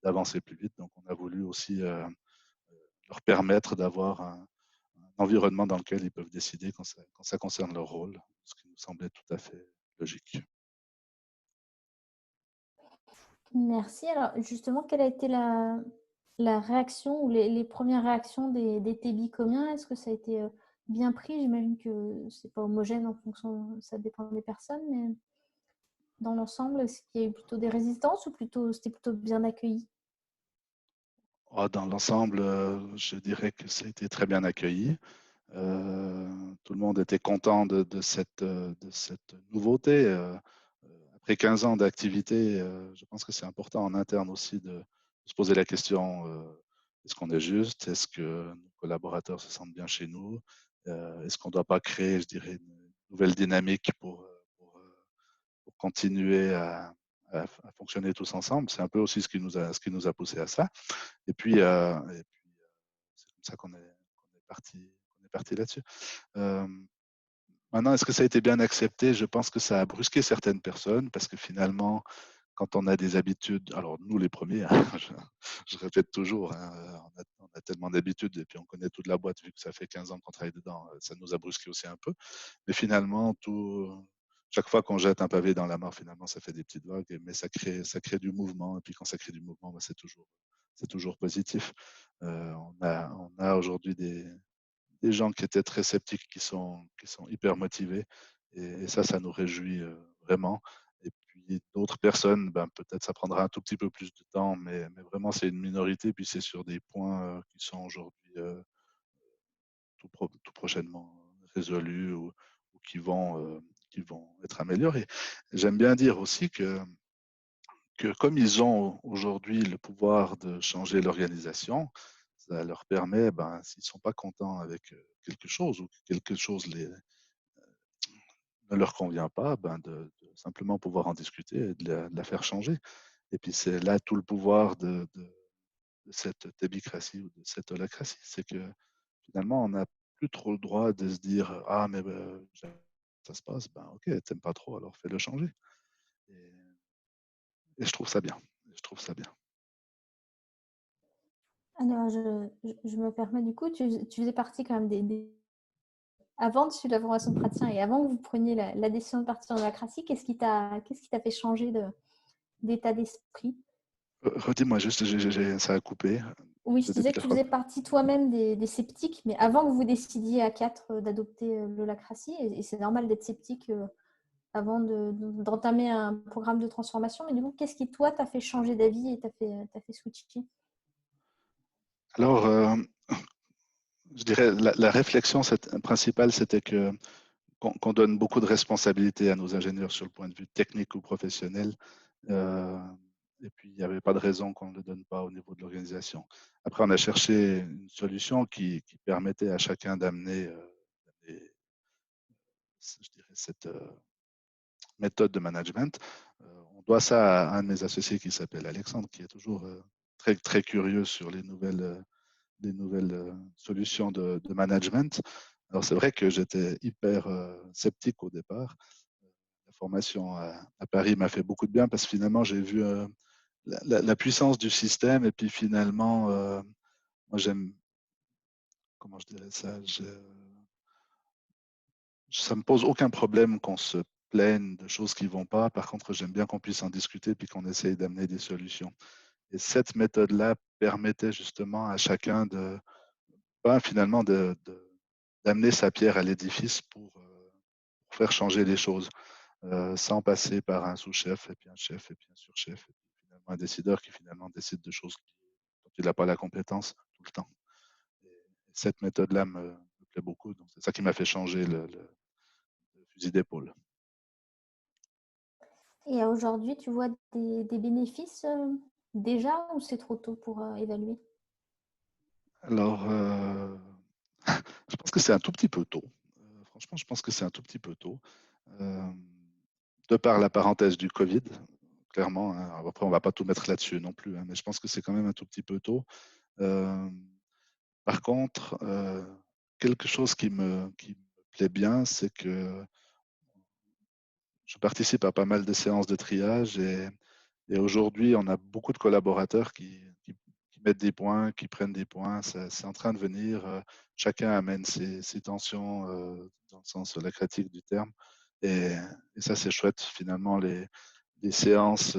d'avancer plus vite. Donc, on a voulu aussi leur permettre d'avoir un environnement dans lequel ils peuvent décider quand ça concerne leur rôle, ce qui nous semblait tout à fait logique. Merci. Alors, justement, quelle a été la réaction ou les premières réactions des tébicomiens? Est-ce que ça a été bien pris? J'imagine que c'est pas homogène en fonction, ça dépend des personnes, mais dans l'ensemble, est-ce qu'il y a eu plutôt des résistances ou c'était plutôt bien accueilli? Dans l'ensemble, je dirais que ça a été très bien accueilli. Tout le monde était content de cette nouveauté. Après 15 ans d'activité, je pense que c'est important en interne aussi de se poser la question, est-ce qu'on est juste? Est-ce que nos collaborateurs se sentent bien chez nous? Est-ce qu'on ne doit pas créer, je dirais, une nouvelle dynamique pour continuer à fonctionner tous ensemble? C'est un peu aussi ce qui nous a poussé à ça. Et puis, c'est comme ça qu'on est parti là-dessus. Maintenant, est-ce que ça a été bien accepté? Je pense que ça a brusqué certaines personnes parce que finalement, quand on a des habitudes, alors nous les premiers, hein, je répète toujours, hein, on a tellement d'habitudes et puis on connaît toute la boîte vu que ça fait 15 ans qu'on travaille dedans, ça nous a brusqué aussi un peu. Mais finalement, chaque fois qu'on jette un pavé dans la mare, finalement, ça fait des petites vagues, mais ça crée du mouvement. Et puis quand ça crée du mouvement, c'est toujours positif. On a aujourd'hui des gens qui étaient très sceptiques qui sont hyper motivés. Et ça nous réjouit vraiment. Et puis d'autres personnes, ben, peut-être ça prendra un tout petit peu plus de temps, mais vraiment c'est une minorité. Puis c'est sur des points qui sont aujourd'hui tout prochainement résolus ou qui vont être améliorés. J'aime bien dire aussi que comme ils ont aujourd'hui le pouvoir de changer l'organisation, ça leur permet, ben, s'ils ne sont pas contents avec quelque chose ou que quelque chose ne leur convient pas, ben, de simplement pouvoir en discuter et de la faire changer. Et puis c'est là tout le pouvoir de cette tébicratie ou de cette holacratie, c'est que finalement on n'a plus trop le droit de se dire ah mais ça se passe, ben ok, t'aimes pas trop, alors fais-le changer. Et, et je trouve ça bien. Je trouve ça bien. Alors, je me permets du coup, tu faisais partie quand même avant de suivre la formation de praticien et avant que vous preniez la décision de partir en holacratie, qu'est-ce qui t'a fait changer d'état d'esprit? Redis-moi juste, ça a coupé. Oui, je Le disais début de que la tu phrase. faisais partie toi-même des sceptiques, mais avant que vous décidiez à quatre d'adopter l'holacratie, et c'est normal d'être sceptique avant d'entamer un programme de transformation, mais du coup, qu'est-ce qui, toi, t'a fait changer d'avis et t'a fait switcher? Alors, je dirais la réflexion principale, c'était qu'on donne beaucoup de responsabilités à nos ingénieurs sur le point de vue technique ou professionnel. Et puis, il n'y avait pas de raison qu'on ne le donne pas au niveau de l'organisation. Après, on a cherché une solution qui permettait à chacun d'amener, je dirais, cette méthode de management. On doit ça à un de mes associés qui s'appelle Alexandre, qui est toujours très, très curieux sur les nouvelles solutions de management. Alors, c'est vrai que j'étais hyper sceptique au départ. La formation à Paris m'a fait beaucoup de bien parce que finalement, j'ai vu la puissance du système et puis finalement, moi, j'aime, comment je dirais ça, ça me pose aucun problème qu'on se plaignent de choses qui ne vont pas. Par contre, j'aime bien qu'on puisse en discuter puis qu'on essaye d'amener des solutions. Et cette méthode-là permettait justement à chacun finalement d'amener sa pierre à l'édifice pour faire changer les choses, sans passer par un sous-chef et puis un chef et puis un surchef et puis finalement un décideur qui finalement décide de choses dont il n'a pas la compétence tout le temps. Et cette méthode-là me plaît beaucoup. Donc c'est ça qui m'a fait changer le fusil d'épaule. Et aujourd'hui, tu vois des bénéfices déjà ou c'est trop tôt pour évaluer? Alors, je pense que c'est un tout petit peu tôt. Franchement, je pense que c'est un tout petit peu tôt. Euh, de par la parenthèse du Covid, clairement, hein. Après, on ne va pas tout mettre là-dessus non plus, hein, mais je pense que c'est quand même un tout petit peu tôt. Par contre, quelque chose qui me plaît bien, c'est que je participe à pas mal de séances de triage et aujourd'hui, on a beaucoup de collaborateurs qui mettent des points, qui prennent des points. C'est en train de venir. Chacun amène ses tensions dans le sens de la critique du terme. Et ça, c'est chouette. Finalement, les séances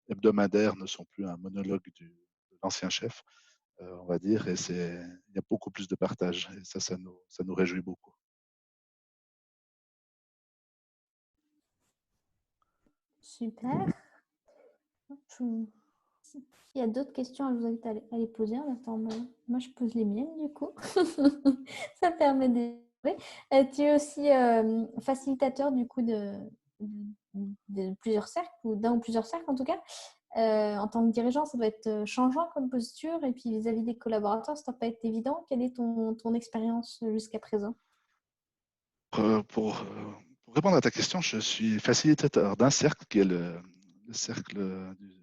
hebdomadaires ne sont plus un monologue de l'ancien chef, on va dire. Et il y a beaucoup plus de partage. Et ça nous réjouit beaucoup. Super. Je- S'il y a d'autres questions, je vous invite à les poser. En attendant, moi, je pose les miennes, du coup. Ça permet d'évoluer. Tu es aussi facilitateur, du coup, de plusieurs cercles, ou d'un ou plusieurs cercles, en tout cas. En tant que dirigeant, ça doit être changeant comme posture. Et puis, vis-à-vis des collaborateurs, ça ne doit pas être évident. Quelle est ton expérience jusqu'à présent? Pour répondre à ta question, je suis facilitateur d'un cercle qui est le cercle du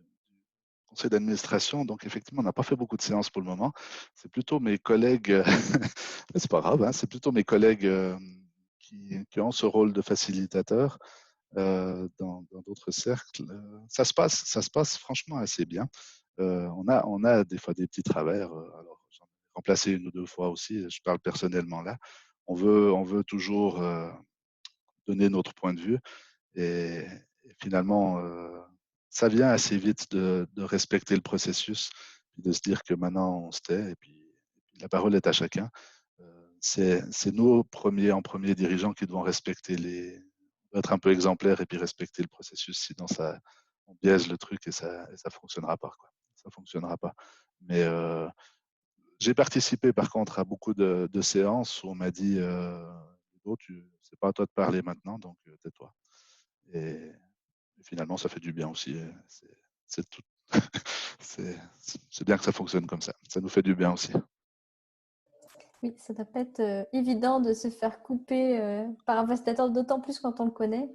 conseil d'administration. Donc, effectivement, on n'a pas fait beaucoup de séances pour le moment. C'est plutôt mes collègues, mais c'est pas grave, hein, c'est plutôt mes collègues qui ont ce rôle de facilitateur dans d'autres cercles. Ça se passe franchement assez bien. On a des fois des petits travers. Alors, j'en ai remplacé une ou deux fois aussi. Je parle personnellement là. On veut toujours donner notre point de vue. Et finalement, ça vient assez vite de respecter le processus, puis de se dire que maintenant on se tait et puis la parole est à chacun. C'est nous en premier dirigeants qui devons respecter être un peu exemplaires et puis respecter le processus, sinon on biaise le truc et ça fonctionnera pas, quoi. Ça fonctionnera pas. Mais j'ai participé par contre à beaucoup de séances où on m'a dit Hugo, c'est pas à toi de parler maintenant, donc tais-toi. Et finalement, ça fait du bien aussi. C'est tout. C'est bien que ça fonctionne comme ça. Ça nous fait du bien aussi. Oui, ça ne doit pas être évident de se faire couper par un facilitateur, d'autant plus quand on le connaît.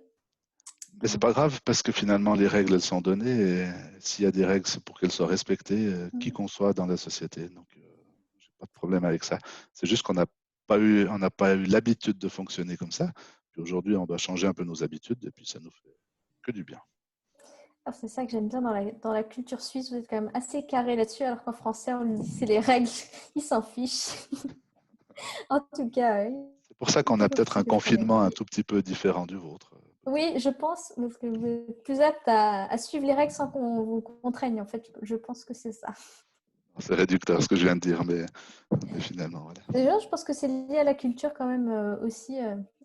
Mais c'est pas grave parce que finalement, les règles, elles sont données. Et s'il y a des règles, c'est pour qu'elles soient respectées, qui qu'on soit dans la société. Donc, j'ai pas de problème avec ça. C'est juste on n'a pas eu l'habitude de fonctionner comme ça. Puis aujourd'hui, on doit changer un peu nos habitudes et puis ça nous fait que du bien. Alors, c'est ça que j'aime bien dans la culture suisse. Vous êtes quand même assez carré là-dessus, alors qu'en français, on dit c'est les règles, ils s'en fichent. En tout cas, oui. C'est pour ça qu'on a Toujours peut-être un difficile de se connaître. confinement un tout petit peu différent du vôtre. Oui, je pense, parce que vous êtes plus apte à suivre les règles sans qu'on vous contraigne. En fait, je pense que c'est ça. C'est réducteur ce que je viens de dire, mais finalement, voilà. D'ailleurs, je pense que c'est lié à la culture quand même aussi.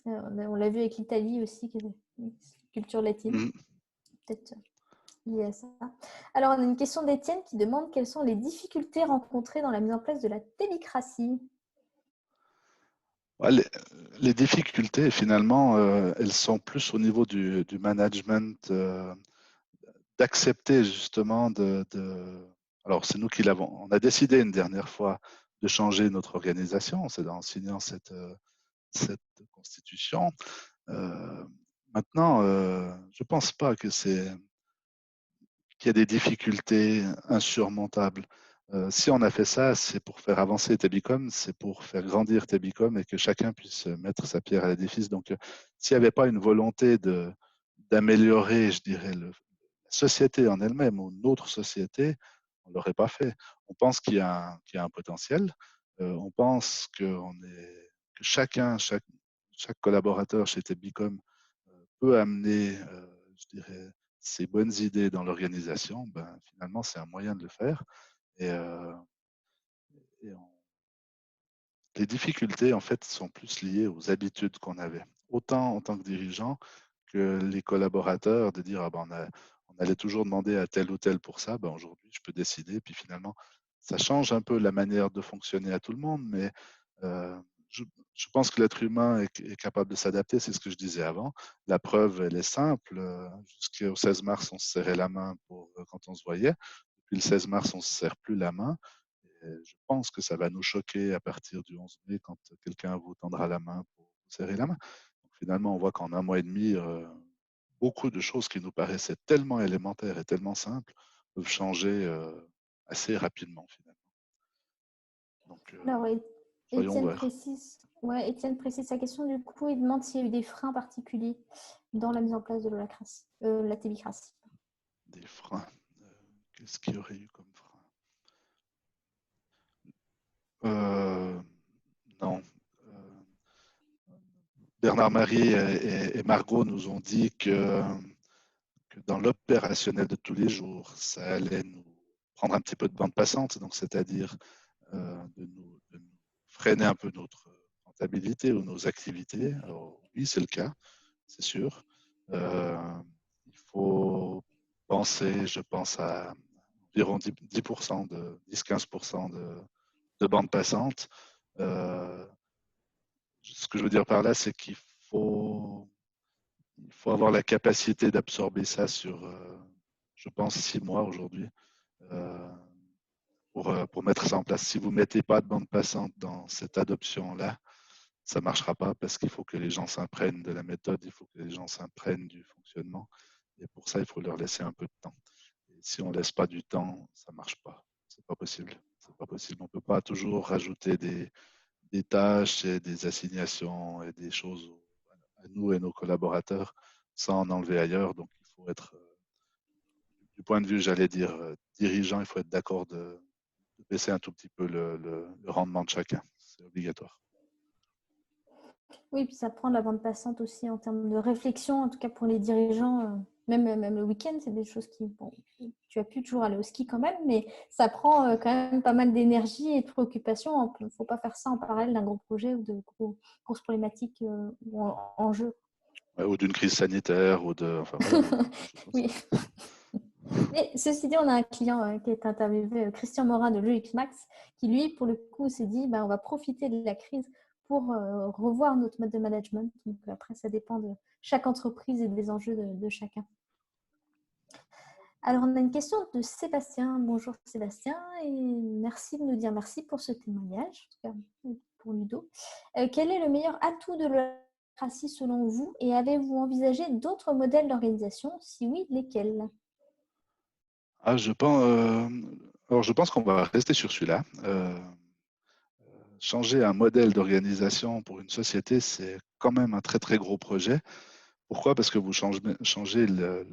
On l'a vu avec l'Italie aussi, qui est une culture latine. Mm. Peut-être lié à ça. Alors, on a une question d'Étienne qui demande quelles sont les difficultés rencontrées dans la mise en place de la télécratie. Ouais, les difficultés, finalement, elles sont plus au niveau du management, d'accepter justement Alors, c'est nous qui l'avons. On a décidé une dernière fois de changer notre organisation, c'est en signant cette constitution. Maintenant, je ne pense pas qu'il y a des difficultés insurmontables. Si on a fait ça, c'est pour faire avancer Tebicom, c'est pour faire grandir Tebicom et que chacun puisse mettre sa pierre à l'édifice. Donc, s'il n'y avait pas une volonté d'améliorer, je dirais, la société en elle-même ou notre société, on ne l'aurait pas fait. On pense qu'il y a un potentiel. On pense que chaque collaborateur chez Tebicom peut amener, je dirais, ses bonnes idées dans l'organisation, ben, finalement, c'est un moyen de le faire. Et, et les difficultés, en fait, sont plus liées aux habitudes qu'on avait. Autant en tant que dirigeant que les collaborateurs, de dire, ah ben, on allait toujours demander à tel ou tel pour ça, ben, aujourd'hui, je peux décider. Puis finalement, ça change un peu la manière de fonctionner à tout le monde, mais euh, je, je pense que l'être humain est capable de s'adapter, c'est ce que je disais avant. La preuve, elle est simple. Jusqu'au 16 mars, on se serrait la main quand on se voyait. Depuis le 16 mars, on ne se serre plus la main. Et je pense que ça va nous choquer à partir du 11 mai quand quelqu'un vous tendra la main pour vous serrer la main. Donc, finalement, on voit qu'en un mois et demi, beaucoup de choses qui nous paraissaient tellement élémentaires et tellement simples peuvent changer assez rapidement, finalement. Donc, Alors, soyons ouverts. Étienne précise sa question. Du coup, il demande s'il y a eu des freins particuliers dans la mise en place de la tébicratie. Des freins. Qu'est-ce qu'il y aurait eu comme frein? Non. Bernard-Marie et Margot nous ont dit que dans l'opérationnel de tous les jours, ça allait nous prendre un petit peu de bande passante, donc c'est-à-dire de nous freiner un peu notre rentabilité ou nos activités. Alors, oui, c'est le cas, c'est sûr. Il faut penser, je pense, à environ 10%, 10-15% de bande passante. Ce que je veux dire par là, c'est il faut avoir la capacité d'absorber ça sur, je pense, 6 mois aujourd'hui euh, pour mettre ça en place. Si vous ne mettez pas de bande passante dans cette adoption-là, ça ne marchera pas parce qu'il faut que les gens s'imprègnent de la méthode, il faut que les gens s'imprègnent du fonctionnement. Et pour ça, il faut leur laisser un peu de temps. Et si on ne laisse pas du temps, ça ne marche pas. C'est pas possible. C'est pas possible. On ne peut pas toujours rajouter des tâches et des assignations et des choses à nous et nos collaborateurs sans en enlever ailleurs. Donc, il faut être, du point de vue, j'allais dire, dirigeant, il faut être d'accord de baisser un tout petit peu le rendement de chacun. C'est obligatoire. Oui, puis ça prend de la bande passante aussi en termes de réflexion, en tout cas pour les dirigeants. Même le week-end, c'est des choses qui... Bon, tu as pu toujours aller au ski quand même, mais ça prend quand même pas mal d'énergie et de préoccupation. Il ne faut pas faire ça en parallèle d'un gros projet ou de grosses problématiques en jeu. Ouais, ou d'une crise sanitaire, ou de. Enfin voilà, des choses comme Oui. ça. Mais ceci dit, on a un client qui est interviewé, Christian Morin de l'UX Max, qui lui, pour le coup, s'est dit on va profiter de la crise pour revoir notre mode de management. Donc après, ça dépend de chaque entreprise et des enjeux de chacun. Alors, on a une question de Sébastien. Bonjour Sébastien, et merci de nous dire merci pour ce témoignage, en tout cas pour Ludo. Quel est le meilleur atout de l'holacratie selon vous, et avez-vous envisagé d'autres modèles d'organisation? Si oui, lesquels? Ah, je pense qu'on va rester sur celui-là. Changer un modèle d'organisation pour une société, c'est quand même un très très gros projet. Pourquoi? Parce que vous changez le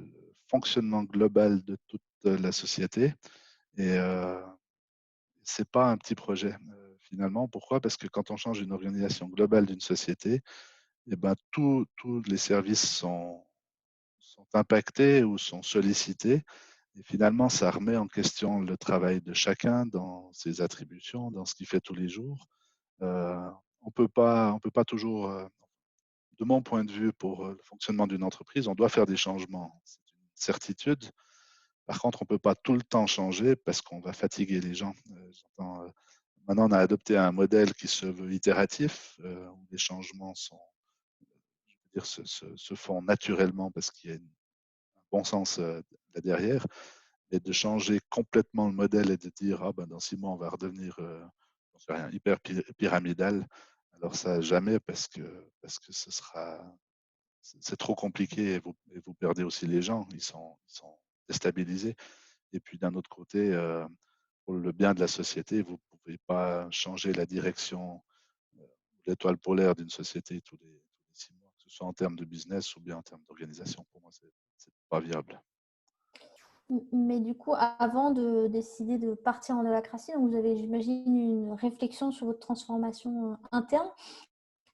fonctionnement global de toute la société, et c'est pas un petit projet finalement. Pourquoi? Parce que quand on change une organisation globale d'une société, eh ben, tous les services sont impactés ou sont sollicités. Et finalement, ça remet en question le travail de chacun dans ses attributions, dans ce qu'il fait tous les jours. Euh, on peut pas toujours, de mon point de vue, pour le fonctionnement d'une entreprise, on doit faire des changements. C'est une certitude. Par contre, on ne peut pas tout le temps changer parce qu'on va fatiguer les gens. Maintenant, on a adopté un modèle qui se veut itératif, où les changements se font naturellement parce qu'il y a un bon sens là derrière. Et de changer complètement le modèle et de dire dans 6 mois on va redevenir hyper pyramidal, alors ça jamais, parce que c'est trop compliqué, et vous perdez aussi les gens, ils sont déstabilisés. Et puis d'un autre côté, pour le bien de la société, vous ne pouvez pas changer la direction, l'étoile polaire d'une société tous les 6 mois, que ce soit en termes de business ou bien en termes d'organisation. Pour moi, c'est pas viable. Mais du coup, avant de décider de partir en holacratie, donc vous avez, j'imagine, une réflexion sur votre transformation interne.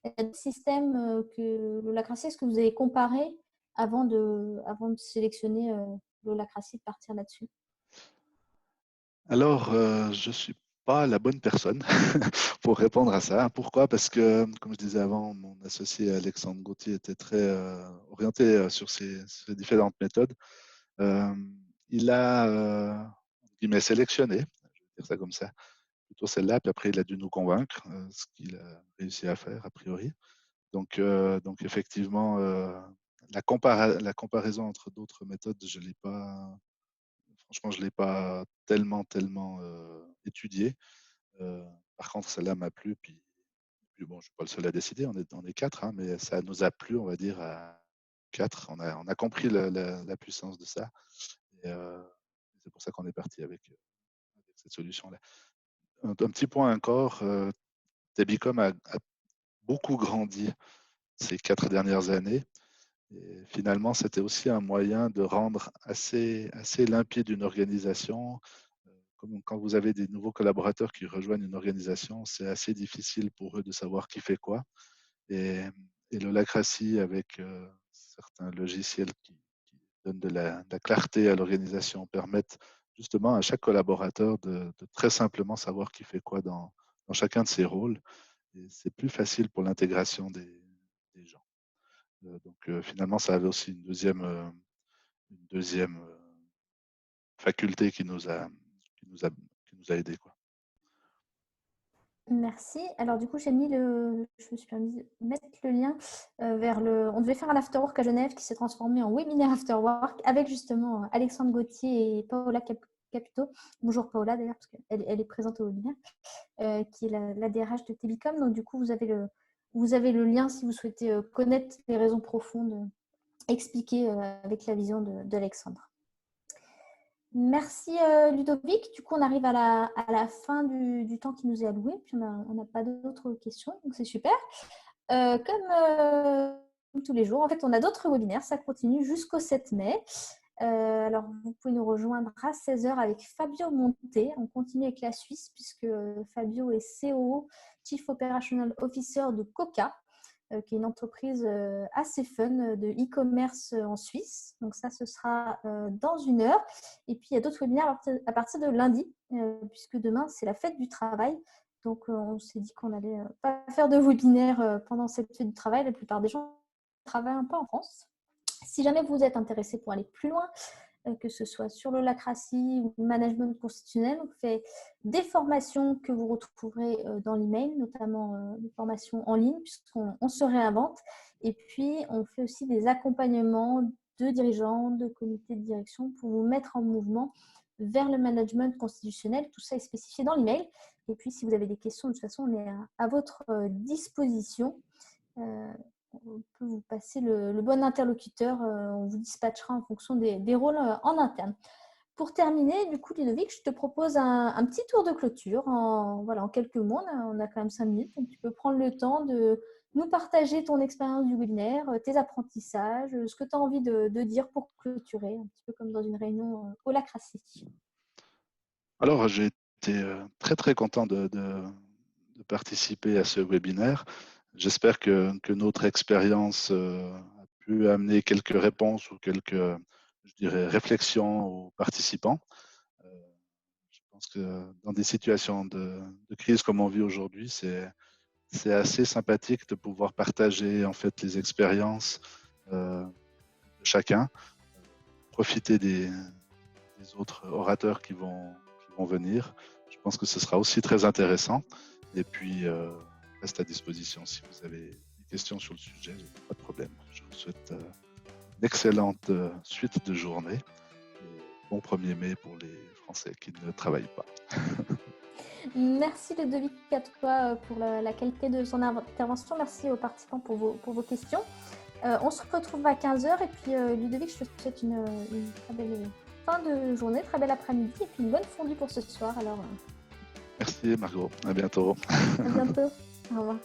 Il y a des systèmes que l'holacratie, est-ce que vous avez comparé avant de sélectionner l'holacratie, de partir là-dessus? Alors, je ne suis pas la bonne personne pour répondre à ça. Pourquoi? Parce que, comme je disais avant, mon associé Alexandre Gauthier était très orienté sur ces différentes méthodes. Il a, entre guillemets, sélectionné, je vais dire ça comme ça, plutôt celle-là, puis après il a dû nous convaincre, ce qu'il a réussi à faire a priori. Donc effectivement, la comparaison entre d'autres méthodes, franchement, je l'ai pas tellement étudiée. Par contre, celle-là m'a plu, puis bon, je suis pas le seul à décider, on est 4, hein, mais ça nous a plu, on va dire, à 4. On a compris la puissance de ça, et c'est pour ça qu'on est parti avec cette solution-là. Un petit point encore, Tebicom a beaucoup grandi ces 4 dernières années. Et finalement, c'était aussi un moyen de rendre assez limpide une organisation. Comme quand vous avez des nouveaux collaborateurs qui rejoignent une organisation, c'est assez difficile pour eux de savoir qui fait quoi. Et, et l'holacratie, avec certains logiciels qui donnent de la clarté à l'organisation, permettent justement à chaque collaborateur de très simplement savoir qui fait quoi dans chacun de ses rôles. Et c'est plus facile pour l'intégration des gens. Donc finalement, ça avait aussi une deuxième faculté qui nous a aidés, quoi. Merci. Alors du coup, je me suis permis de mettre le lien vers on devait faire un afterwork à Genève qui s'est transformé en webinaire afterwork avec justement Alexandre Gauthier et Paola Caputo. Bonjour Paola d'ailleurs, parce qu'elle est présente au webinaire, qui est la DRH de Tebicom. Donc du coup, vous avez le lien si vous souhaitez connaître les raisons profondes expliquées avec la vision d'Alexandre. Merci Ludovic. Du coup, on arrive à la fin du temps qui nous est alloué. Puis on n'a pas d'autres questions, donc c'est super. Comme tous les jours, en fait, on a d'autres webinaires. Ça continue jusqu'au 7 mai. Alors, vous pouvez nous rejoindre à 16h avec Fabio Monté. On continue avec la Suisse puisque Fabio est COO, Chief Operational Officer de Coca, qui est une entreprise assez fun de e-commerce en Suisse. Donc ça, ce sera dans 1 heure. Et puis, il y a d'autres webinaires à partir de lundi, puisque demain, c'est la fête du travail. Donc, on s'est dit qu'on n'allait pas faire de webinaire pendant cette fête du travail. La plupart des gens travaillent un peu en France. Si jamais vous êtes intéressé pour aller plus loin, que ce soit sur l'holacratie ou le management constitutionnel, on fait des formations que vous retrouverez dans l'email, notamment des formations en ligne, puisqu'on se réinvente. Et puis, on fait aussi des accompagnements de dirigeants, de comités de direction pour vous mettre en mouvement vers le management constitutionnel. Tout ça est spécifié dans l'email. Et puis, si vous avez des questions, de toute façon, on est à votre disposition. On peut vous passer le bon interlocuteur. On vous dispatchera en fonction des rôles en interne. Pour terminer, du coup, Ludovic, je te propose un petit tour de clôture en quelques mots. On a quand même 5 minutes. Donc, tu peux prendre le temps de nous partager ton expérience du webinaire, tes apprentissages, ce que tu as envie de dire pour clôturer, un petit peu comme dans une réunion holacratie. Alors, j'ai été très content de participer à ce webinaire. J'espère que notre expérience a pu amener quelques réponses ou quelques, je dirais, réflexions aux participants. Je pense que dans des situations de crise comme on vit aujourd'hui, c'est assez sympathique de pouvoir partager en fait les expériences de chacun, profiter des autres orateurs qui vont venir. Je pense que ce sera aussi très intéressant. Et puis, reste à disposition si vous avez des questions sur le sujet, pas de problème. Je vous souhaite une excellente suite de journée et bon 1er mai pour les Français qui ne travaillent pas. Merci Ludovic à toi pour la qualité de son intervention. Merci aux participants pour vos questions. On se retrouve à 15h et puis Ludovic, je te souhaite une très belle fin de journée, très bel après-midi et puis une bonne fondue pour ce soir. Alors, merci Margot, à bientôt. À bientôt, au revoir.